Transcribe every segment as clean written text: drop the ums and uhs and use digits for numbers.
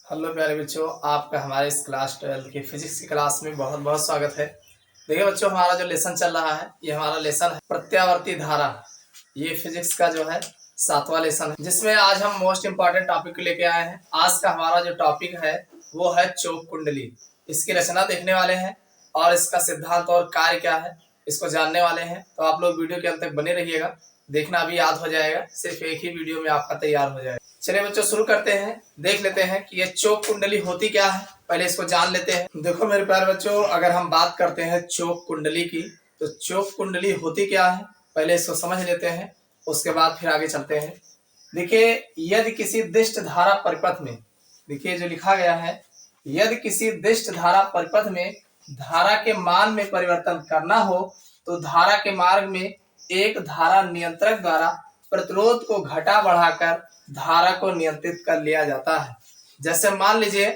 Hello प्यारे बच्चों, आपका हमारे इस क्लास 12 की फिजिक्स की क्लास में बहुत बहुत स्वागत है। देखिए बच्चों, हमारा जो लेसन चल रहा है ये हमारा लेसन है प्रत्यावर्ती धारा। ये फिजिक्स का जो है 7वां लेसन है, जिसमें आज हम मोस्ट इम्पॉर्टेंट टॉपिक लेके आए हैं। आज का हमारा जो टॉपिक है वो है चौक कुंडली। इसकी रचना देखने वाले हैं और इसका सिद्धांत और कार्य क्या है इसको जानने वाले हैं। तो आप लोग वीडियो के अंत तक बने रहिएगा, देखना भी याद हो जाएगा, सिर्फ एक ही वीडियो में आपका तैयार हो जाएगा। चलिए बच्चों शुरू करते हैं, देख लेते हैं कि ये चौक कुंडली होती क्या है, पहले इसको जान लेते हैं। देखो मेरे प्यारे बच्चों, अगर हम बात करते हैं चौक कुंडली की, तो चौक कुंडली होती क्या है पहले इसको समझ लेते हैं, उसके बाद फिर आगे चलते हैं। देखिए, यदि किसी दिष्ट धारा परिपथ में, देखिए जो लिखा गया है, यदि किसी दिष्ट धारा परिपथ में धारा के मान में परिवर्तन करना हो तो धारा के मार्ग में एक धारा नियंत्रक द्वारा प्रतिरोध को घटा बढ़ाकर धारा को नियंत्रित कर लिया जाता है। जैसे मान लीजिए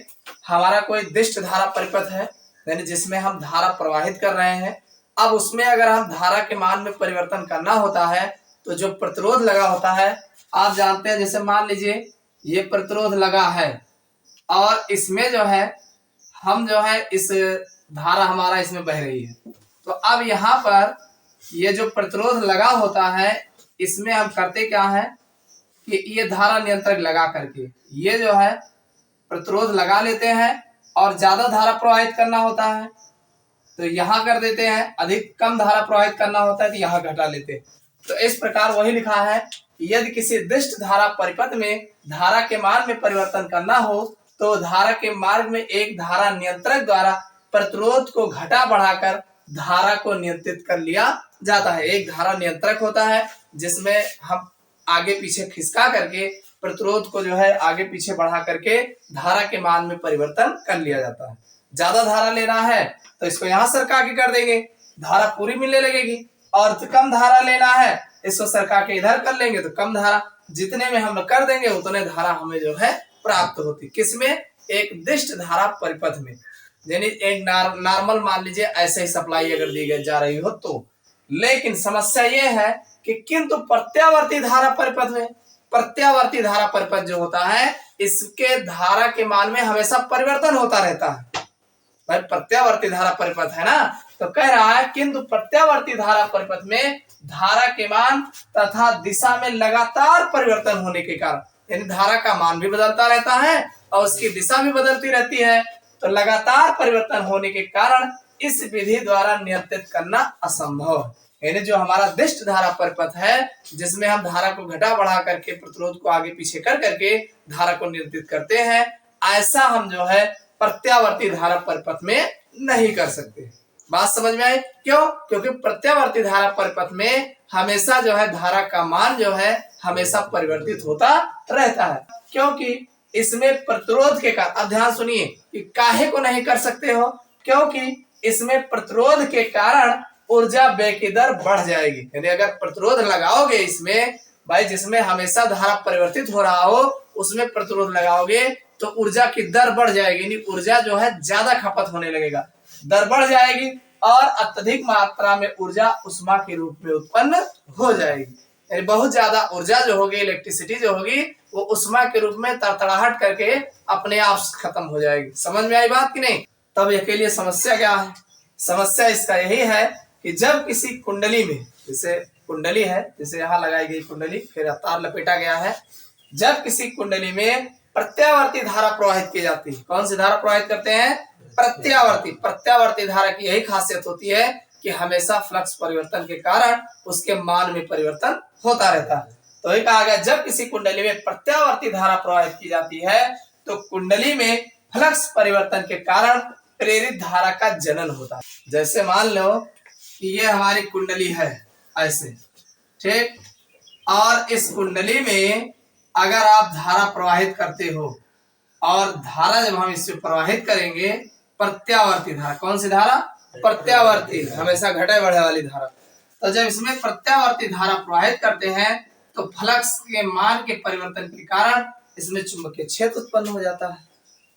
हमारा कोई दिष्ट धारा परिपथ है, यानी जिसमें हम धारा प्रवाहित कर रहे हैं। अब उसमें अगर हम धारा के मान में परिवर्तन करना होता है तो जो प्रतिरोध लगा होता है, आप जानते हैं, जैसे मान लीजिए ये प्रतिरोध लगा है और इसमें जो है हम जो है इस धारा हमारा इसमें बह रही है, तो अब यहाँ पर ये जो प्रतिरोध लगा होता है इसमें हम करते क्या है कि ये धारा नियंत्रक लगा करके ये जो है प्रतिरोध लगा लेते हैं और ज्यादा धारा प्रवाहित करना होता है तो यहाँ कर देते हैं, अधिक कम धारा प्रवाहित करना होता है तो यहाँ घटा लेते हैं। तो इस प्रकार वही लिखा है, यदि किसी दिष्ट धारा परिपथ में धारा के मान में परिवर्तन करना हो तो धारा के मार्ग में एक धारा नियंत्रक द्वारा प्रतिरोध को घटा बढ़ाकर धारा को नियंत्रित कर लिया जाता है। एक धारा नियंत्रक होता है जिसमें हम आगे पीछे खिसका करके प्रतिरोध को जो है आगे पीछे बढ़ा करके धारा के मान में परिवर्तन कर लिया जाता है। ज्यादा धारा लेना है तो इसको यहाँ सरका के कर देंगे, धारा पूरी मिलने लगेगी, और कम धारा लेना है इसको सरका के इधर कर लेंगे तो कम धारा, जितने में हम कर देंगे उतने धारा हमें जो है प्राप्त होती। किसमें? एक दिष्ट धारा परिपथ में, यानी एक नॉर्मल मान लीजिए ऐसे ही सप्लाई अगर दी जा रही हो तो। लेकिन समस्या ये है कि किंतु प्रत्यावर्ती धारा परिपथ में, प्रत्यावर्ती धारा परिपथ जो होता है इसके धारा के मान में हमेशा परिवर्तन होता रहता है। भाई प्रत्यावर्ती धारा परिपथ है ना, तो कह रहा है किंतु प्रत्यावर्ती धारा परिपथ में धारा के मान तथा दिशा में लगातार परिवर्तन होने के कारण, यानी धारा का मान भी बदलता रहता है और उसकी दिशा भी बदलती रहती है, तो लगातार परिवर्तन होने के कारण इस विधि द्वारा नियंत्रित करना असंभव है। यानी जो हमारा दिष्ट धारा परिपथ है जिसमें हम धारा को घटा बढ़ा करके प्रतिरोध को आगे पीछे कर करके धारा को नियंत्रित करते हैं, ऐसा हम जो है प्रत्यावर्ती धारा परिपथ में नहीं कर सकते। बात समझ में आई? क्यों? क्योंकि प्रत्यावर्ती धारा परिपथ में हमेशा जो है धारा का मान जो है हमेशा परिवर्तित होता रहता है, क्योंकि इसमें प्रतिरोध के कारण, अब ध्यान सुनिए कि काहे को नहीं कर सकते हो, क्योंकि इसमें प्रतिरोध के कारण ऊर्जा व्यय की दर बढ़ जाएगी। यानी अगर प्रतिरोध लगाओगे इसमें, भाई जिसमें हमेशा धारा परिवर्तित हो रहा हो उसमें प्रतिरोध लगाओगे तो ऊर्जा की दर बढ़ जाएगी, यानी ऊर्जा जो है ज्यादा खपत होने लगेगा, दर बढ़ जाएगी और अत्यधिक मात्रा में ऊर्जा उष्मा के रूप में उत्पन्न हो जाएगी। यानी बहुत ज्यादा ऊर्जा जो होगी, इलेक्ट्रिसिटी जो होगी, वो उष्मा के रूप में तड़तड़ाहट करके अपने आप खत्म हो जाएगी। समझ में आई बात कि नहीं? तब इसके लिए समस्या क्या है? समस्या इसका यही है कि जब किसी कुंडली में, जैसे कुंडली है, जैसे यहाँ लगाई गई कुंडली, फिर तार लपेटा गया है, जब किसी कुंडली में प्रत्यावर्ती धारा प्रवाहित की जाती है, कौन सी धारा प्रवाहित करते हैं? प्रत्यावर्ती। प्रत्यावर्ती धारा की यही खासियत होती है कि हमेशा फ्लक्स परिवर्तन के कारण उसके मान में परिवर्तन होता रहता है। तो ये कहा गया जब किसी कुंडली में प्रत्यावर्ती धारा प्रवाहित की जाती है तो कुंडली में फ्लक्स परिवर्तन के कारण प्रेरित धारा का जनन होता है। जैसे मान लो कि ये हमारी कुंडली है ऐसे, ठीक, और इस कुंडली में अगर आप धारा प्रवाहित करते हो और धारा जब हम इससे प्रवाहित करेंगे, प्रत्यावर्ती धारा, कौन सी धारा? प्रत्यावर्ती, हमेशा घटे बढ़े वाली धारा। तो जब इसमें प्रत्यावर्ती धारा प्रवाहित करते हैं तो फ्लक्स के मान के परिवर्तन के कारण इसमें चुंबकीय क्षेत्र उत्पन्न हो जाता है,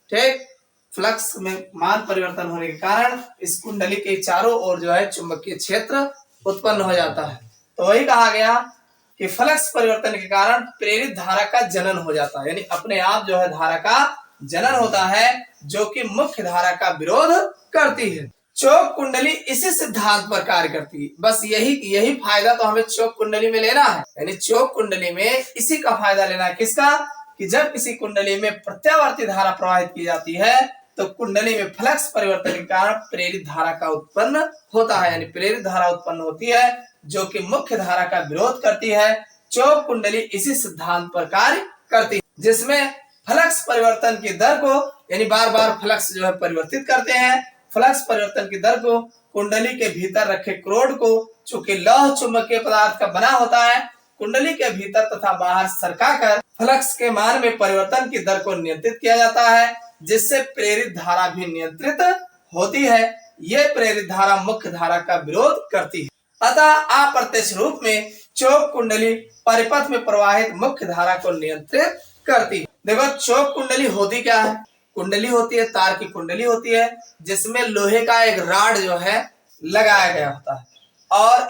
ठीक। फ्लक्स में मान परिवर्तन होने के कारण इस कुंडली के चारों ओर जो है चुंबकीय क्षेत्र उत्पन्न हो जाता है। तो वही कहा गया कि फ्लक्स परिवर्तन के कारण प्रेरित धारा का जनन हो जाता है, यानी अपने आप जो है धारा का जनन होता है जो कि मुख्य धारा का विरोध करती है। चौक कुंडली इसी सिद्धांत पर कार्य करती है। बस यही फायदा तो हमें चौक कुंडली में लेना है, यानी चौक कुंडली में इसी का फायदा लेना है। किसका? कि जब किसी कुंडली में प्रत्यावर्ती धारा प्रवाहित की जाती है तो कुंडली में फ्लक्स परिवर्तन के कारण प्रेरित धारा का उत्पन्न होता है, यानी प्रेरित धारा उत्पन्न होती है जो कि मुख्य धारा का विरोध करती है। चौक कुंडली इसी सिद्धांत पर कार्य करती है जिसमें फ्लक्स परिवर्तन की दर को, यानी बार बार फ्लक्स जो है परिवर्तित करते हैं। फ्लक्स परिवर्तन की दर को कुंडली के भीतर रखे क्रोड को, चूंकि लौह चुंबकीय पदार्थ का बना होता है, कुंडली के भीतर तथा बाहर सरकाकर फ्लक्स के मान में परिवर्तन की दर को नियंत्रित किया जाता है, जिससे प्रेरित धारा भी नियंत्रित होती है। यह प्रेरित धारा मुख्य धारा का विरोध करती है। अतः अप्रत्यक्ष रूप में चौक कुंडली परिपथ में प्रवाहित मुख्य धारा को नियंत्रित करती है। देखो चौक कुंडली होती क्या है? कुंडली होती है, तार की कुंडली होती है जिसमें लोहे का एक राड जो है लगाया गया होता है, और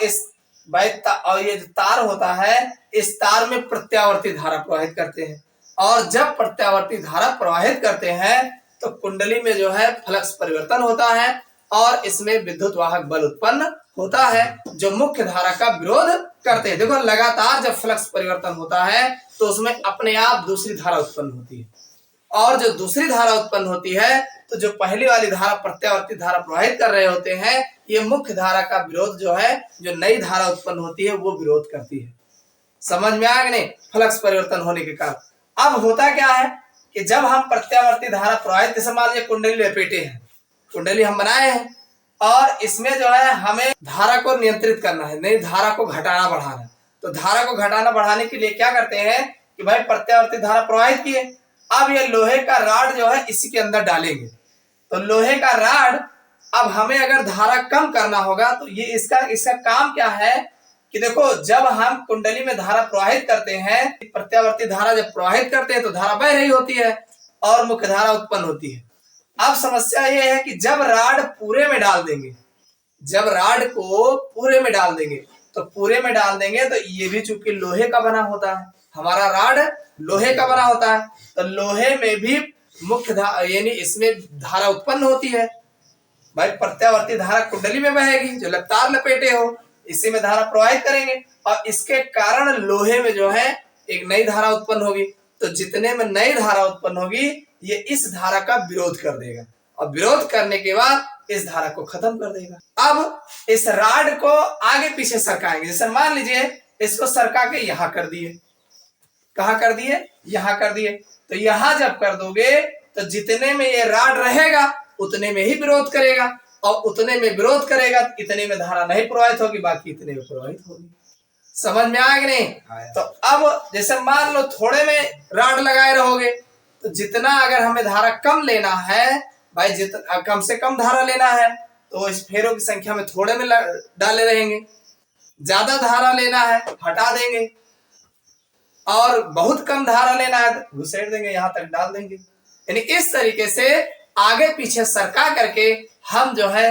ये जो तार होता है इस तार में प्रत्यावर्ती धारा प्रवाहित करते हैं, और जब प्रत्यावर्ती धारा प्रवाहित करते हैं तो कुंडली में जो है फ्लक्स परिवर्तन होता है और इसमें विद्युत वाहक बल उत्पन्न होता है जो मुख्य धारा का विरोध करते हैं। देखो लगातार जब फ्लक्स परिवर्तन होता है तो उसमें अपने आप दूसरी धारा उत्पन्न होती है, और जो दूसरी धारा उत्पन्न होती है तो जो पहली वाली धारा प्रत्यावर्ती धारा प्रवाहित कर रहे होते हैं, ये मुख्य धारा का विरोध जो है, जो नई धारा उत्पन्न होती है वो विरोध करती है। समझ में आया कि नहीं? फ्लक्स परिवर्तन होने के कारण अब होता क्या है कि जब हम प्रत्यावर्ती धारा प्रवाहित, जैसे मान लीजिए कुंडली लपेटे हैं, कुंडली हम बनाए हैं और इसमें जो है हमें धारा को नियंत्रित करना है, नहीं धारा को घटाना बढ़ाना। तो धारा को घटाना बढ़ाने के लिए क्या करते हैं कि भाई प्रत्यावर्ती धारा प्रवाहित किए, अब ये लोहे का राड जो है इसी के अंदर डालेंगे। तो लोहे का राड, अब हमें अगर धारा कम करना होगा तो ये इसका काम क्या है कि देखो जब हम कुंडली में धारा प्रवाहित करते हैं, प्रत्यावर्ती धारा जब प्रवाहित करते हैं तो धारा बह रही होती है और मुख्य धारा उत्पन्न होती है। अब समस्या ये है कि जब राड पूरे में डाल देंगे, जब राड को पूरे में डाल देंगे तो ये भी चूंकि लोहे का बना होता है, हमारा राड लोहे का बना होता है, तो लोहे में भी मुख्य धारा यानी इसमें धारा उत्पन्न होती है। भाई प्रत्यावर्ती धारा कुंडली में बहेगी, जो तार लपेटे हो इसी में धारा प्रवाहित करेंगे और इसके कारण लोहे में जो है एक नई धारा उत्पन्न होगी। तो जितने में नई धारा उत्पन्न होगी ये इस धारा का विरोध कर देगा, और विरोध करने के बाद इस धारा को खत्म कर देगा। अब इस राड को आगे पीछे सरकाएंगे, जैसे मान लीजिए इसको सरका के यहाँ कर दिए, कहाँ कर दिए? यहाँ कर दिए। तो यहाँ जब कर दोगे तो जितने में ये राड रहेगा उतने में ही विरोध करेगा, और उतने में विरोध करेगा इतने में धारा नहीं प्रवाहित होगी, बाकी इतने में प्रवाहित होगी। समझ में आया कि नहीं? तो अब जैसे मान लो थोड़े में राड लगाए रहोगे तो जितना अगर हमें धारा कम लेना है, भाई जितना कम से कम धारा लेना है तो इस फेरों की संख्या में थोड़े में डाले रहेंगे। ज्यादा धारा लेना है हटा देंगे, और बहुत कम धारा लेना है तो घुसेड़ देंगे, यहां तक डाल देंगे। यानी इस तरीके से आगे पीछे सरका करके हम जो है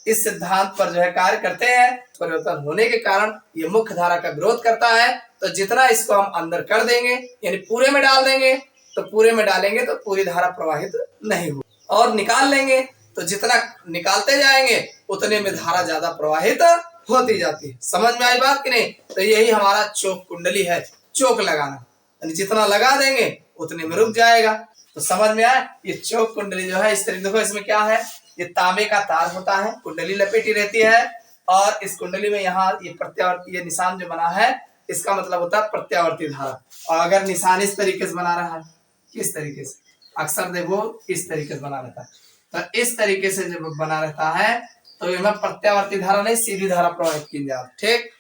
इस सिद्धांत पर जो है कार्य करते हैं। परिवर्तन होने के कारण ये मुख्य धारा का विरोध करता है, तो जितना इसको हम अंदर कर देंगे यानी पूरे में डाल देंगे, तो पूरे में डालेंगे तो पूरी धारा प्रवाहित नहीं होगी, और निकाल लेंगे तो जितना निकालते जाएंगे उतने में धारा ज्यादा प्रवाहित होती जाती है। समझ में आई बात कि नहीं? तो यही हमारा चौक कुंडली है, चौक लगाना, यानी जितना लगा देंगे उतने में रुक जाएगा। तो समझ में आया? ये चौक कुंडली जो है इस तरीके, देखो इसमें क्या है, ये तांबे का तार होता है, कुंडली लपेटी रहती है, और इस कुंडली में यहाँ ये प्रत्यावर्ती, ये निशान जो बना है इसका मतलब होता है प्रत्यावर्ती धारा। और अगर निशान इस तरीके से बना रहा है, किस तरीके से, अक्सर देखो इस तरीके से बना रहता है, तो इस तरीके से जब बना रहता है तो इसमें प्रत्यावर्ती धारा नहीं सीधी धारा प्रवाहित की जाती, ठीक।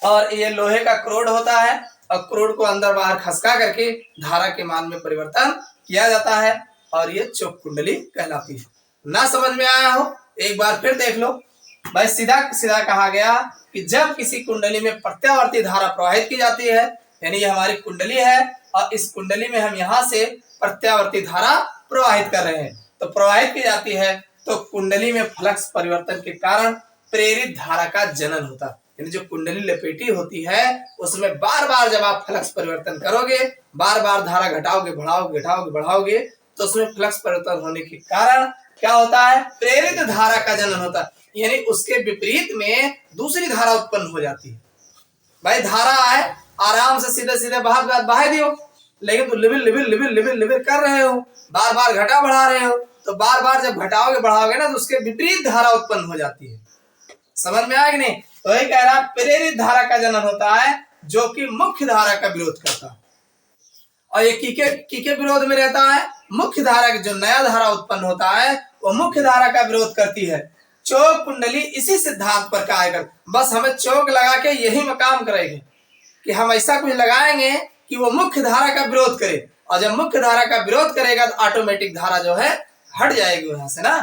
और ये लोहे का क्रोड होता है, और क्रोड को अंदर बाहर खसका करके धारा के मान में परिवर्तन किया जाता है, और ये चौक कुंडली कहलाती है। ना समझ में आया हो एक बार फिर देख लो। भाई सीधा सीधा कहा गया कि जब किसी कुंडली में प्रत्यावर्ती धारा प्रवाहित की जाती है, यानी ये हमारी कुंडली है और इस कुंडली में हम यहाँ से प्रत्यावर्ती धारा प्रवाहित कर रहे हैं, तो प्रवाहित की जाती है तो कुंडली में फ्लक्स परिवर्तन के कारण प्रेरित धारा का जनन होता है, यानी जो कुंडली लपेटी होती है उसमें बार बार जब आप फ्लक्स परिवर्तन करोगे, बार बार धारा घटाओगे बढ़ाओगे घटाओगे बढ़ाओगे, तो उसमें फ्लक्स परिवर्तन होने के कारण क्या होता है, प्रेरित धारा का जनन होता है, यानी उसके विपरीत में दूसरी धारा उत्पन्न हो जाती है। भाई धारा है, आराम से सीधे सीधे बहा दियो, लेकिन तुम लिबिल कर रहे हो, बार बार घटा बढ़ा रहे हो, तो बार बार जब घटाओगे बढ़ाओगे ना तो उसके विपरीत धारा उत्पन्न हो जाती है। समझ में आया कि नहीं? तो ये कह रहा प्रेरित धारा का जनन होता है जो कि मुख्य धारा का विरोध करता है, और ये किके विरोध में रहता है, मुख्य धारा की जो नया धारा उत्पन्न होता है वो मुख्य धारा का विरोध करती है। चौक कुंडली इसी सिद्धांत पर कार्य कर, बस हमें चौक लगा के यही मकाम करेंगे कि हम ऐसा कुछ लगाएंगे कि वो मुख्य धारा का विरोध करे, और जब मुख्य धारा का विरोध करेगा तो ऑटोमेटिक धारा जो है हट जाएगी वहां से ना।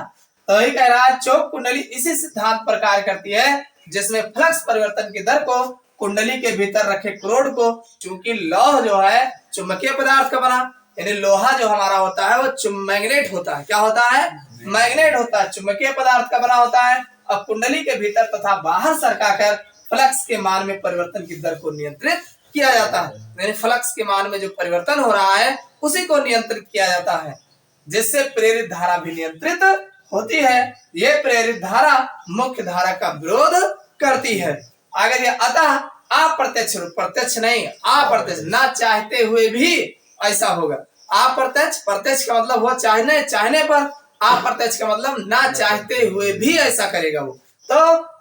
तो यही कह रहा है चौक कुंडली इसी सिद्धांत पर कार्य करती है जिसमें फ्लक्स परिवर्तन की दर को कुंडली के भीतर रखे क्रोड को, चूंकि लौह जो है चुंबकीय पदार्थ का बना, यानी लोहा जो हमारा होता है वो मैग्नेट होता है, क्या होता है, मैग्नेट होता है, चुंबकीय पदार्थ का बना होता है, और कुंडली के भीतर तथा बाहर सरकाकर फ्लक्स के मान में परिवर्तन की दर को नियंत्रित किया जाता है। यानी फ्लक्स के मान में जो परिवर्तन हो रहा है उसी को नियंत्रित किया जाता है, जिससे प्रेरित धारा भी नियंत्रित होती है। ये प्रेरित धारा मुख्य धारा का विरोध करती है। आगे ये अतः अप्रत्यक्ष रूप, प्रत्यक्ष नहीं अप्रत्यक्ष, ना चाहते हुए भी ऐसा होगा। अप्रत्यक्ष, प्रत्यक्ष का मतलब हुआ चाहने पर, अप्रत्यक्ष का मतलब ना चाहते हुए भी ऐसा करेगा वो। तो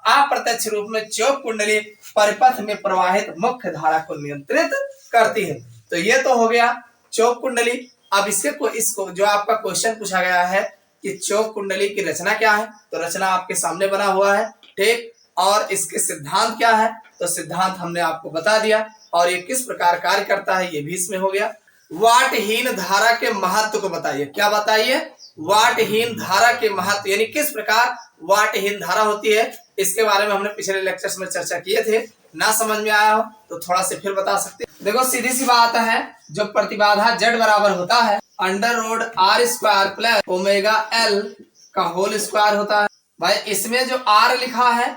अप्रत्यक्ष रूप में चौक कुंडली परिपथ में प्रवाहित मुख्य धारा को नियंत्रित करती है। तो ये तो हो गया चौक कुंडली। अब इसको जो आपका क्वेश्चन पूछा गया है कि चौक कुंडली की रचना क्या है, तो रचना आपके सामने बना हुआ है, ठीक, और इसके सिद्धांत क्या है, तो सिद्धांत हमने आपको बता दिया, और ये किस प्रकार कार्य करता है ये भी इसमें हो गया। वाटहीन धारा के महत्व को बताइए, क्या बताइए, वाटहीन धारा के महत्व, यानी किस प्रकार वाटहीन धारा होती है, इसके बारे में हमने पिछले लेक्चर्स में चर्चा किए थे। ना समझ में आया हो तो थोड़ा से फिर बता सकते हैं। देखो सीधी सी बात है, जो प्रतिबाधा Z बराबर होता है √r² प्लस ओमेगा L का होल स्क्वायर होता है। भाई इसमें जो R लिखा है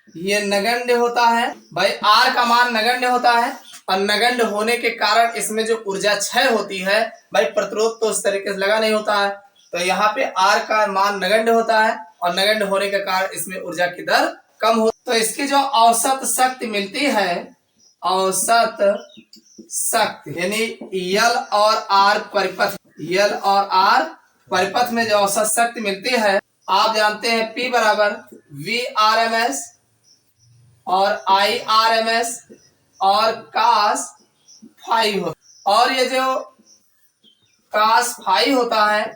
ये नगण्य होता है, भाई R का मान नगण्य होता है, और नगण्य होने के कारण इसमें जो ऊर्जा क्षय होती है, भाई प्रतिरोध तो इस तरीके से लगा नहीं होता है, तो यहाँ पे R का मान नगण्य होता है, और नगण्य होने के कारण इसमें ऊर्जा की दर कम हो, तो इसकी जो औसत शक्ति मिलती है, औसत शक्ति यानी L और R परिपथ, L और R परिपथ में जो औसत शक्ति मिलती है, आप जानते हैं P बराबर VRMS और IRMS और cos फाई होता, और ये जो cos फाई होता है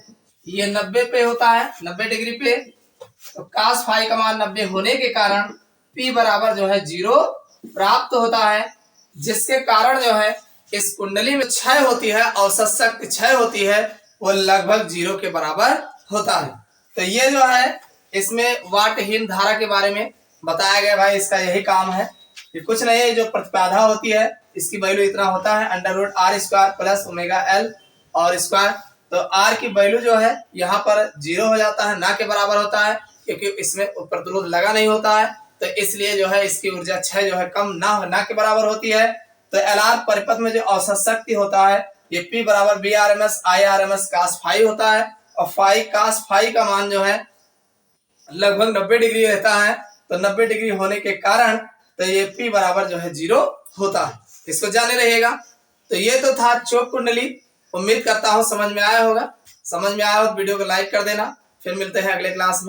ये 90 पे होता है, 90 डिग्री पे, तो cos फाई का मान 90 होने के कारण P बराबर जो है 0 प्राप्त होता है, जिसके कारण जो है इस कुंडली में क्षय होती है, औसत शक्ति क्षय होती है, वो लगभग 0 के बराबर होता है। तो ये जो है इसमें वाटहीन धारा के बारे में बताया गया। भाई इसका यही काम है, ये कुछ नहीं है, जो प्रतिबाधा होती है इसकी वैल्यू इतना होता है √r² प्लस ओमेगा L और स्क्वायर, तो R की वैल्यू जो है यहाँ पर 0 हो जाता है, ना के बराबर होता है, क्योंकि इसमें प्रतिरोध लगा नहीं होता है, तो इसलिए जो है इसकी ऊर्जा क्षय जो है कम ना के बराबर होती है। तो LR परिपथ में जो औसत शक्ति होता है ये P बराबर VRMS IRMS cos फाई होता है, और cos फाई का मान जो है लगभग 90 डिग्री रहता है, तो 90 डिग्री होने के कारण तो ये P बराबर जो है 0 होता है, इसको जाने रहेगा। तो ये तो था चौक कुंडली। उम्मीद करता हूँ समझ में आया होगा। समझ में आया हो तो वीडियो को लाइक कर देना। फिर मिलते हैं अगले क्लास में।